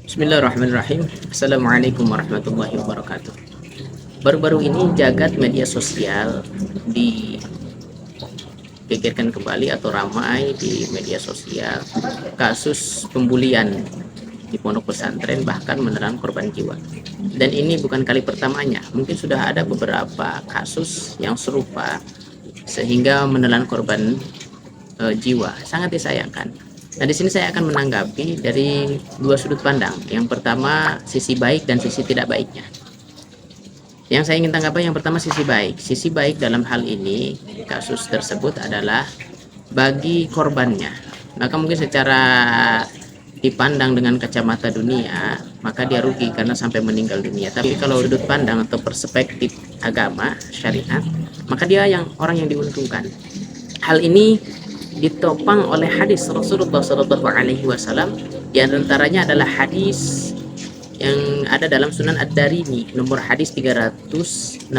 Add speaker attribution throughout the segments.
Speaker 1: Bismillahirrahmanirrahim. Assalamualaikum warahmatullahi wabarakatuh. Baru-baru ini jagat media sosial dipikirkan kembali atau ramai di media sosial kasus pembulian di pondok pesantren, bahkan menelan korban jiwa. Dan ini bukan kali pertamanya, mungkin sudah ada beberapa kasus yang serupa sehingga menelan korban jiwa. Sangat disayangkan. Nah, di sini saya akan menanggapi dari dua sudut pandang. Yang pertama, sisi baik dan sisi tidak baiknya. Yang saya ingin tanggapi yang pertama, sisi baik. Sisi baik dalam hal ini, kasus tersebut adalah bagi korbannya. Maka mungkin secara dipandang dengan kacamata dunia, maka dia rugi karena sampai meninggal dunia. Tapi kalau sudut pandang atau perspektif agama, syariat, maka dia orang yang diuntungkan. Hal ini ditopang oleh hadis Rasulullah Shallallahu Alaihi Wasallam. Di antaranya adalah hadis yang ada dalam Sunan Ad-Darimi nomor hadis 366.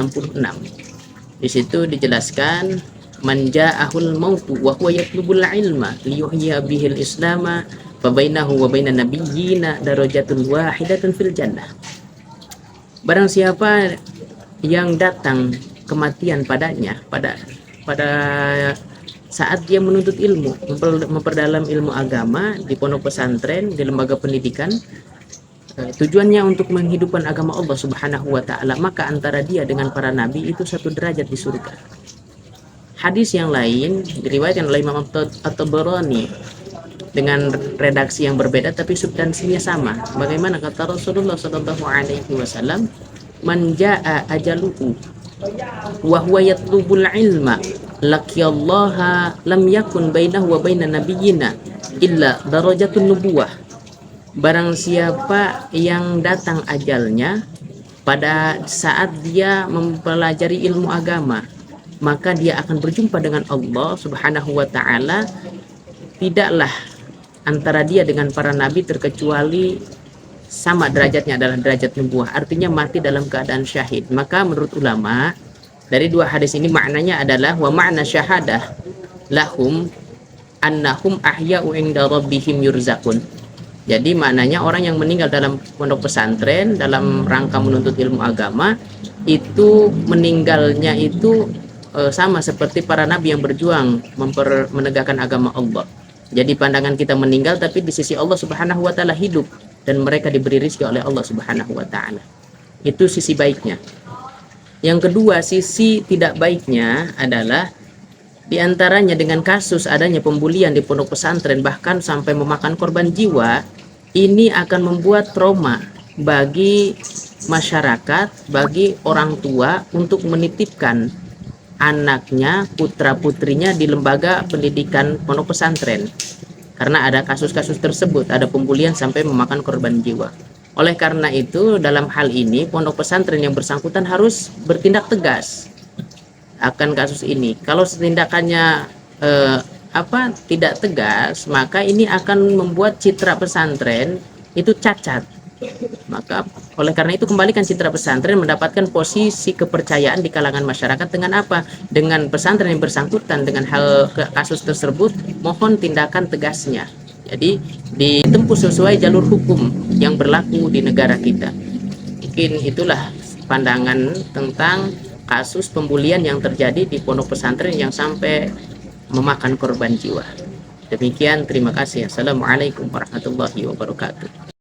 Speaker 1: Di situ dijelaskan, man ja'ahul mautu wa huwa yatlubul ilma liyuhyiya bihil islama fa bainahu wa bainan nabiyyina darajatun wahidatun fil jannah. Barang siapa yang datang kematian padanya pada saat dia menuntut ilmu, memperdalam ilmu agama di pondok pesantren, di lembaga pendidikan, tujuannya untuk menghidupkan agama Allah Subhanahu wa Ta'ala, maka antara dia dengan para nabi itu satu derajat di surga. Hadis yang lain diriwayatkan oleh Imam At-Tabarani dengan redaksi yang berbeda tapi substansinya sama. Bagaimana kata Rasulullah Sallallahu Alaihi Wasallam, man jaa ajaluhu wa huwa yatlubul ilma laqiyallaha lam yakun bainahu wa bainan nabiyyina illa darajatun nubuwah. Barang siapa yang datang ajalnya pada saat dia mempelajari ilmu agama, maka dia akan berjumpa dengan Allah Subhanahu wa Ta'ala. Tidaklah antara dia dengan para nabi terkecuali sama derajatnya adalah derajat nubuah, artinya mati dalam keadaan syahid. Maka menurut ulama dari dua hadis ini maknanya adalah wa ma'na syahadah lahum annahum ahya'u inda rabbihim yurzakun. Jadi maknanya orang yang meninggal dalam pondok pesantren dalam rangka menuntut ilmu agama itu meninggalnya itu sama seperti para nabi yang berjuang menegakkan agama Allah. Jadi pandangan kita meninggal tapi di sisi Allah Subhanahu wa Ta'ala hidup dan mereka diberi rezeki oleh Allah Subhanahu wa Ta'ala. Itu sisi baiknya. Yang kedua, sisi tidak baiknya adalah diantaranya dengan kasus adanya pembulian di pondok pesantren bahkan sampai memakan korban jiwa. Ini akan membuat trauma bagi masyarakat, bagi orang tua untuk menitipkan anaknya, putra putrinya di lembaga pendidikan pondok pesantren. Karena ada kasus-kasus tersebut, ada pembulian sampai memakan korban jiwa. Oleh karena itu, dalam hal ini pondok pesantren yang bersangkutan harus bertindak tegas akan kasus ini. Kalau tindakannya tidak tegas, maka ini akan membuat citra pesantren itu cacat. Maka oleh karena itu kembalikan citra pesantren mendapatkan posisi kepercayaan di kalangan masyarakat dengan apa? Dengan pesantren yang bersangkutan dengan hal kasus tersebut, mohon tindakan tegasnya. Jadi ditempuh sesuai jalur hukum yang berlaku di negara kita. Mungkin itulah pandangan tentang kasus pembulian yang terjadi di pondok pesantren yang sampai memakan korban jiwa. Demikian, terima kasih. Assalamualaikum warahmatullahi wabarakatuh.